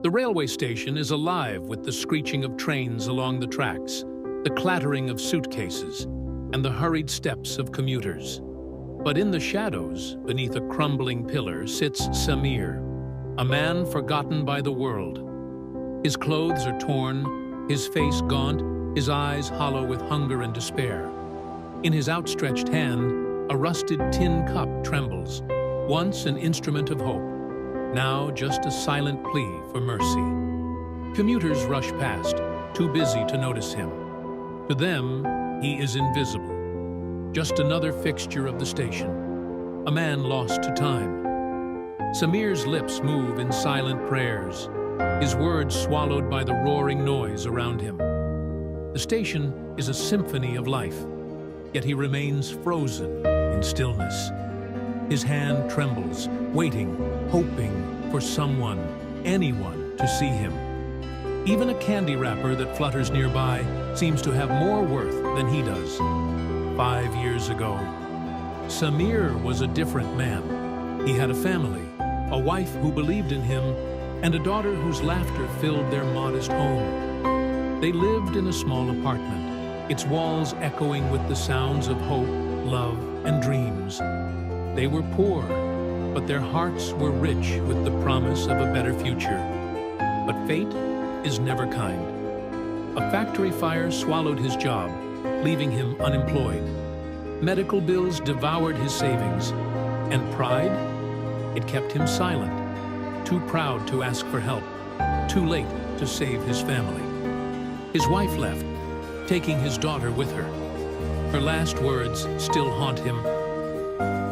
The railway station is alive with the screeching of trains along the tracks, the clattering of suitcases, and the hurried steps of commuters. But in the shadows, beneath a crumbling pillar, sits Samir, a man forgotten by the world. His clothes are torn, his face gaunt, his eyes hollow with hunger and despair. In his outstretched hand, a rusted tin cup trembles, once an instrument of hope, now just a silent plea for mercy. Commuters rush past, too busy to notice him. To them, he is invisible, just another fixture of the station, a man lost to time. Samir's lips move in silent prayers, his words swallowed by the roaring noise around him. The station is a symphony of life, yet he remains frozen in stillness. His hand trembles, waiting, hoping for someone, anyone, to see him. Even a candy wrapper that flutters nearby seems to have more worth than he does. 5 years ago, Samir was a different man. He had a family, a wife who believed in him, and a daughter whose laughter filled their modest home. They lived in a small apartment, its walls echoing with the sounds of hope, love, and dreams. They were poor, but their hearts were rich with the promise of a better future. But fate is never kind. A factory fire swallowed his job, leaving him unemployed. Medical bills devoured his savings, and pride? It kept him silent, too proud to ask for help, too late to save his family. His wife left, taking his daughter with her. Her last words still haunt him.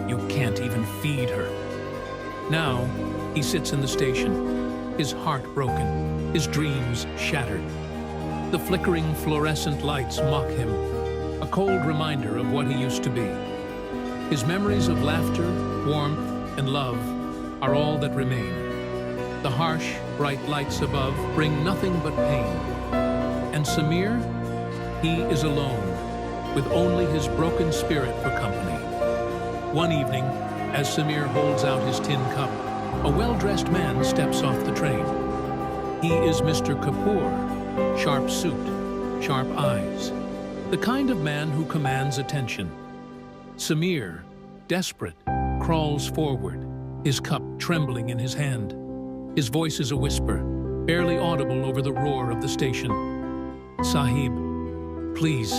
You can't even feed her. Now, he sits in the station, his heart broken, his dreams shattered. The flickering fluorescent lights mock him, a cold reminder of what he used to be. His memories of laughter, warmth, and love are all that remain. The harsh, bright lights above bring nothing but pain. And Samir? He is alone, with only his broken spirit for company. One evening, as Samir holds out his tin cup, a well-dressed man steps off the train. He is Mr. Kapoor, sharp suit, sharp eyes, the kind of man who commands attention. Samir, desperate, crawls forward, his cup trembling in his hand. His voice is a whisper, barely audible over the roar of the station. Sahib, please.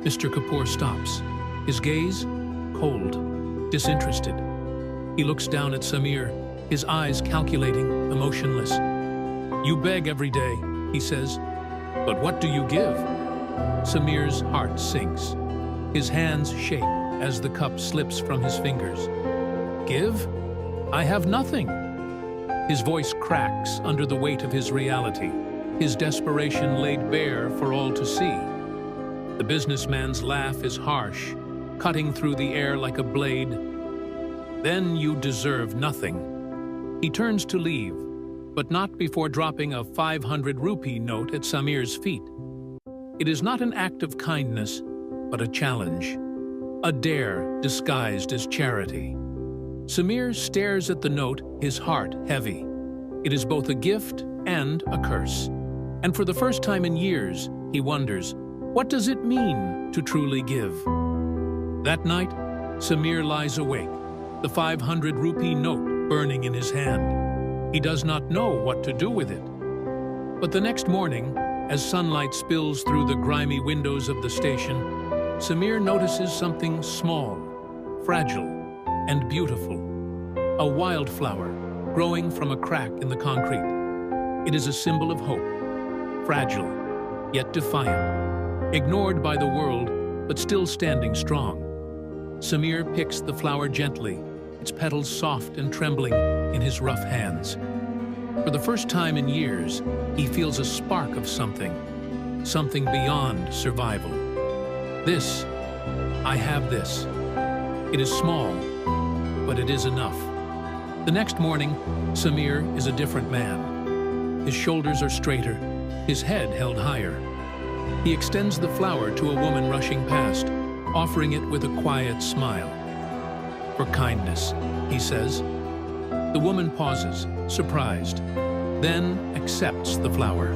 Mr. Kapoor stops, his gaze cold, disinterested. He looks down at Samir, his eyes calculating, emotionless. You beg every day, he says, but what do you give? Samir's heart sinks. His hands shake as the cup slips from his fingers. Give? I have nothing. His voice cracks under the weight of his reality, his desperation laid bare for all to see. The businessman's laugh is harsh, cutting through the air like a blade. Then you deserve nothing. He turns to leave, but not before dropping a 500 rupee note at Samir's feet. It is not an act of kindness, but a challenge, a dare disguised as charity. Samir stares at the note, his heart heavy. It is both a gift and a curse. And for the first time in years, he wonders, what does it mean to truly give? That night, Samir lies awake, the 500 rupee note burning in his hand. He does not know what to do with it. But the next morning, as sunlight spills through the grimy windows of the station, Samir notices something small, fragile, and beautiful. A wildflower growing from a crack in the concrete. It is a symbol of hope, fragile, yet defiant, ignored by the world, but still standing strong. Samir picks the flower gently, its petals soft and trembling in his rough hands. For the first time in years, he feels a spark of something beyond survival. This, I have this. It is small, but it is enough. The next morning, Samir is a different man. His shoulders are straighter, his head held higher. He extends the flower to a woman rushing past, offering it with a quiet smile. For kindness, he says. The woman pauses, surprised. then accepts the flower.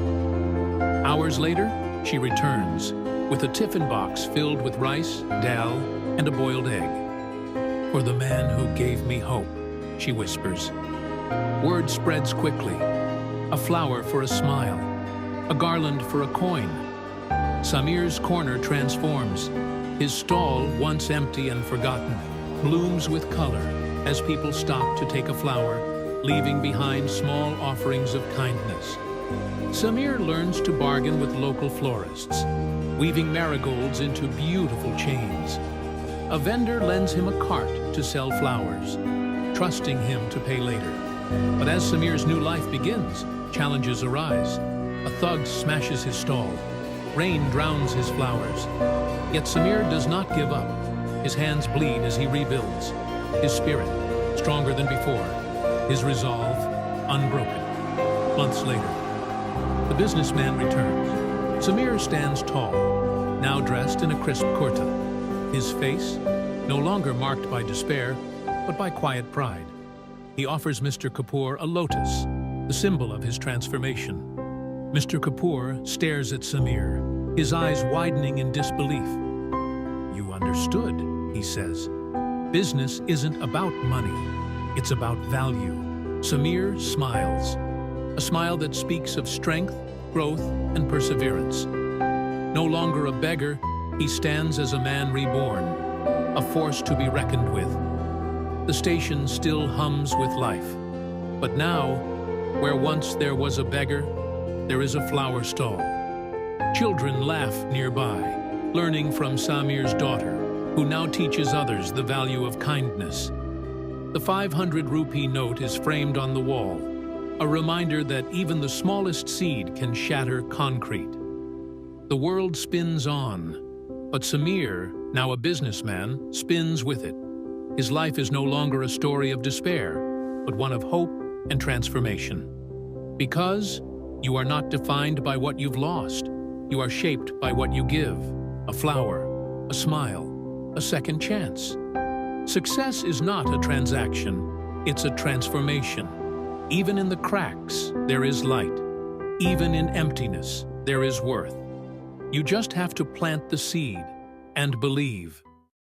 Hours later, she returns with a tiffin box filled with rice, dal, and a boiled egg. "For the man who gave me hope," she whispers. Word spreads quickly. A flower for a smile, a garland for a coin. Samir's corner transforms. His stall, once empty and forgotten, blooms with color as people stop to take a flower, leaving behind small offerings of kindness. Samir learns to bargain with local florists, weaving marigolds into beautiful chains. A vendor lends him a cart to sell flowers, trusting him to pay later. But as Samir's new life begins, challenges arise. A thug smashes his stall. Rain drowns his flowers. Yet Samir does not give up. His hands bleed as he rebuilds. His spirit, stronger than before. His resolve, unbroken. Months later, the businessman returns. Samir stands tall, now dressed in a crisp kurta. His face, no longer marked by despair, but by quiet pride. He offers Mr. Kapoor a lotus, the symbol of his transformation. Mr. Kapoor stares at Samir, his eyes widening in disbelief. "You understood," he says. "Business isn't about money, it's about value." Samir smiles, a smile that speaks of strength, growth, and perseverance. No longer a beggar, he stands as a man reborn, a force to be reckoned with. The station still hums with life. But now, where once there was a beggar, there is a flower stall. Children laugh nearby, learning from Samir's daughter, who now teaches others the value of kindness. The 500 rupee note is framed on the wall, a reminder that even the smallest seed can shatter concrete. The world spins on, but Samir, now a businessman, spins with it. His life is no longer a story of despair, but one of hope and transformation. Because you are not defined by what you've lost, you are shaped by what you give: a flower, a smile, a second chance. Success is not a transaction, it's a transformation. Even in the cracks, there is light. Even in emptiness, there is worth. You just have to plant the seed and believe.